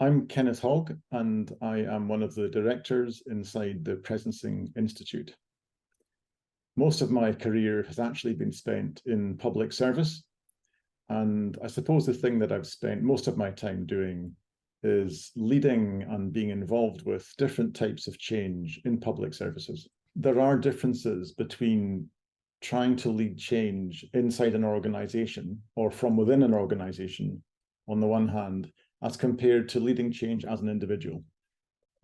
I'm Kenneth Hogg, and I am one of the directors inside the Presencing Institute. Most of my career has actually been spent in public service, and I suppose the thing that I've spent most of my time doing is leading and being involved with different types of change in public services. There are differences between trying to lead change inside an organization or from within an organization, on the one hand, as compared to leading change as an individual.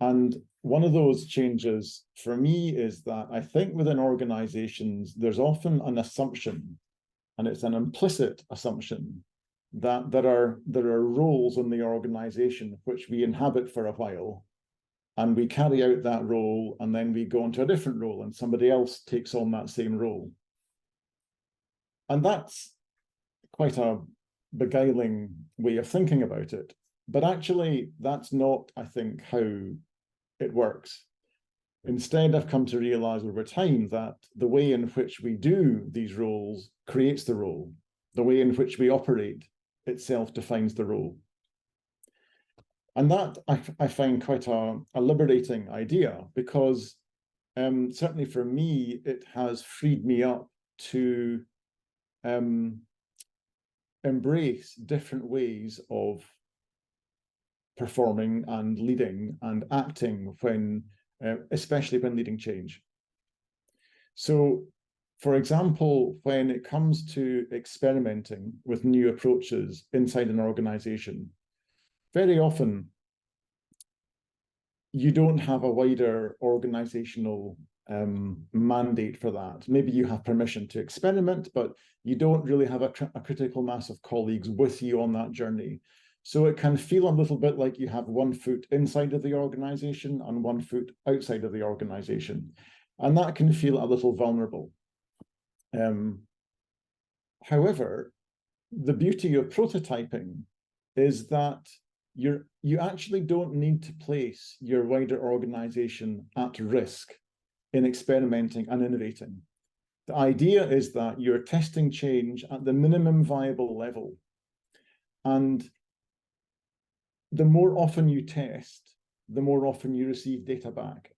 And one of those changes for me is that I think within organizations, there's often an assumption, and it's an implicit assumption, that there are roles in the organization which we inhabit for a while, and we carry out that role, and then we go into a different role, and somebody else takes on that same role. And that's quite a beguiling way of thinking about it. But actually, that's not, I think, how it works. Instead, I've come to realize over time that the way in which we do these roles creates the role. The way in which we operate itself defines the role. And that I find quite a liberating idea, because certainly for me, it has freed me up to embrace different ways of performing and leading and acting when, especially when leading change. So, for example, when it comes to experimenting with new approaches inside an organization, very often you don't have a wider organizational mandate for that. Maybe you have permission to experiment, but you don't really have a critical mass of colleagues with you on that journey. So it can feel a little bit like you have one foot inside of the organization and one foot outside of the organization. And that can feel a little vulnerable. However, the beauty of prototyping is that you actually don't need to place your wider organization at risk in experimenting and innovating. The idea is that you're testing change at the minimum viable level. And the more often you test, the more often you receive data back.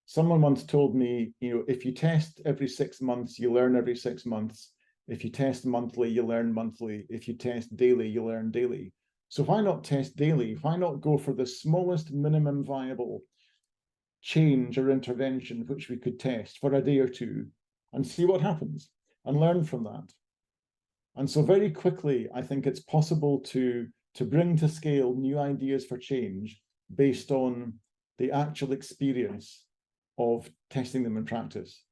Someone once told me, if you test every 6 months, you learn every 6 months. If you test monthly, you learn monthly. If you test daily, you learn daily. So why not test daily? Why not go for the smallest minimum viable change or intervention which we could test for a day or two and see what happens and learn from that? And so very quickly, I think it's possible to bring to scale new ideas for change based on the actual experience of testing them in practice.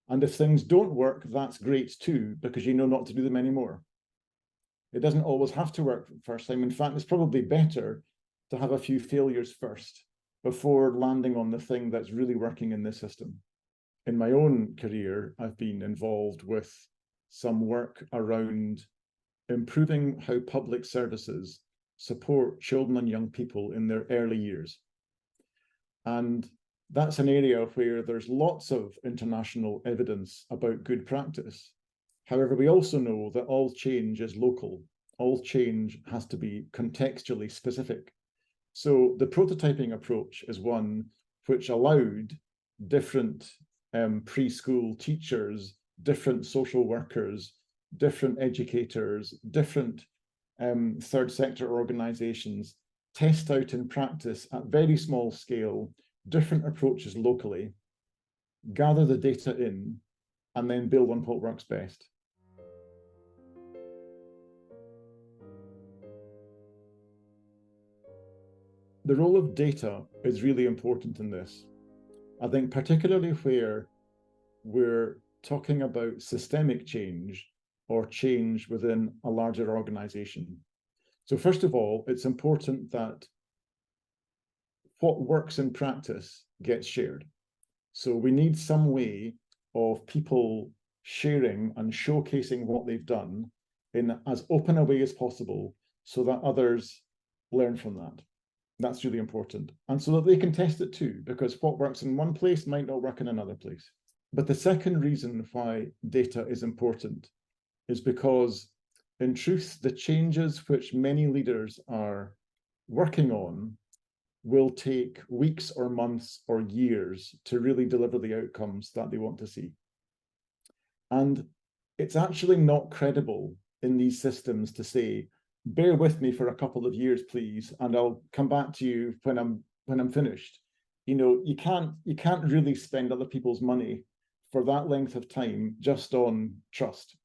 And if things don't work, that's great too, because you know not to do them anymore. It doesn't always have to work first time. In fact, it's probably better to have a few failures first before landing on the thing that's really working in this system. In my own career, I've been involved with some work around improving how public services support children and young people in their early years. And that's an area where there's lots of international evidence about good practice. However, we also know that all change is local. All change has to be contextually specific. So the prototyping approach is one which allowed different preschool teachers, different social workers, different educators, different third sector organizations test out in practice at very small scale different approaches locally, gather the data in, and then build on what works best. The role of data is really important in this. I think particularly where we're talking about systemic change or change within a larger organization. So first of all, it's important that what works in practice gets shared. So we need some way of people sharing and showcasing what they've done in as open a way as possible so that others learn from that. That's really important. And so that they can test it too, because what works in one place might not work in another place. But the second reason why data is important is because, in truth, the changes which many leaders are working on will take weeks or months or years to really deliver the outcomes that they want to see. And it's actually not credible in these systems to say, bear with me for a couple of years, please, and I'll come back to you when I'm finished. You know, you can't really spend other people's money for that length of time just on trust.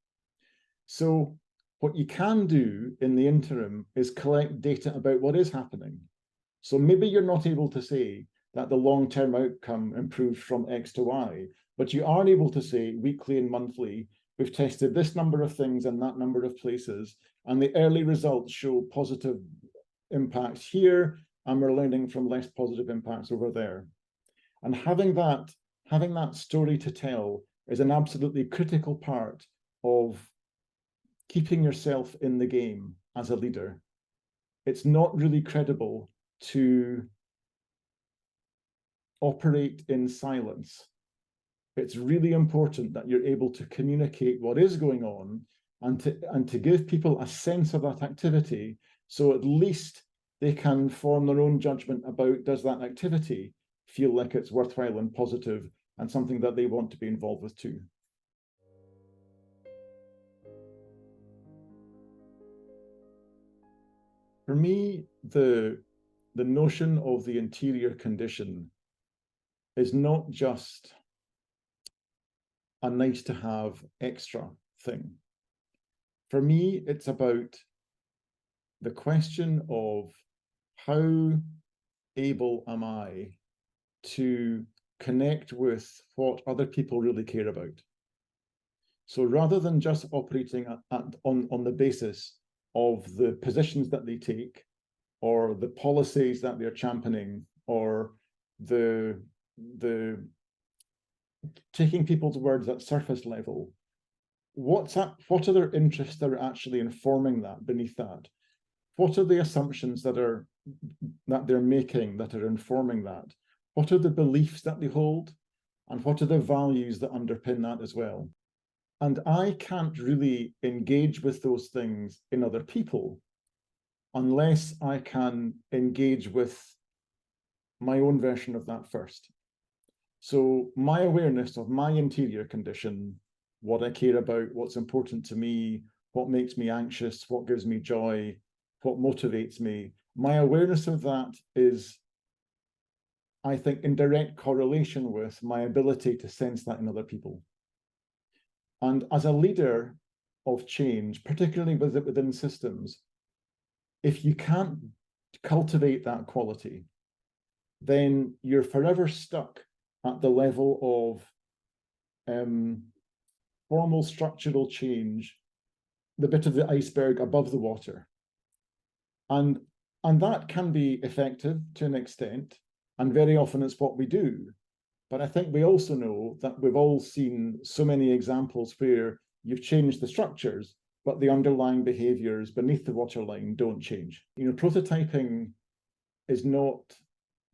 So what you can do in the interim is collect data about what is happening. So maybe you're not able to say that the long-term outcome improved from X to Y, but you are able to say weekly and monthly, we've tested this number of things in that number of places, and the early results show positive impacts here, and we're learning from less positive impacts over there. And having that story to tell is an absolutely critical part of keeping yourself in the game as a leader. It's not really credible to operate in silence. It's really important that you're able to communicate what is going on and to give people a sense of that activity, so at least they can form their own judgment about, does that activity feel like it's worthwhile and positive and something that they want to be involved with too. For me, the notion of the interior condition is not just a nice to have extra thing. For me, it's about the question of how able am I to connect with what other people really care about. So rather than just operating on the basis of the positions that they take, or the policies that they're championing, or the taking people's words at surface level, what are their interests that are actually informing that beneath that? What are the assumptions that they're making that are informing that? What are the beliefs that they hold? And what are the values that underpin that as well? And I can't really engage with those things in other people unless I can engage with my own version of that first. So my awareness of my interior condition, what I care about, what's important to me, what makes me anxious, what gives me joy, what motivates me, my awareness of that is, I think, in direct correlation with my ability to sense that in other people. And as a leader of change, particularly within systems, if you can't cultivate that quality, then you're forever stuck at the level of formal structural change, the bit of the iceberg above the water. And that can be effective to an extent, and very often it's what we do. But I think we also know that we've all seen so many examples where you've changed the structures, but the underlying behaviors beneath the waterline don't change. You know, prototyping is not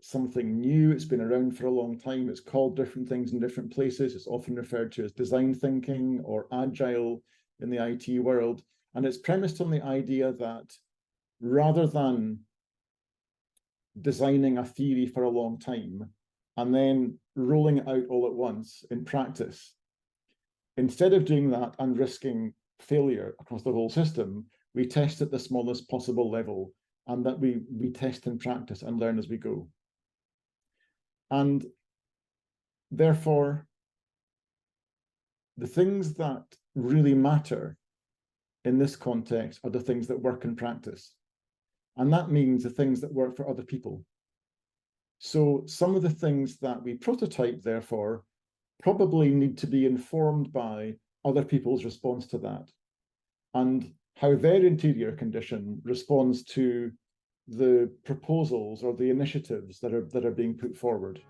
something new. It's been around for a long time. It's called different things in different places. It's often referred to as design thinking or agile in the IT world. And it's premised on the idea that rather than designing a theory for a long time and then rolling it out all at once in practice, instead of doing that and risking failure across the whole system, we test at the smallest possible level, and that we test in practice and learn as we go. And therefore, the things that really matter in this context are the things that work in practice. And that means the things that work for other people. So some of the things that we prototype, therefore, probably need to be informed by other people's response to that, and how their interior condition responds to the proposals or the initiatives that are being put forward.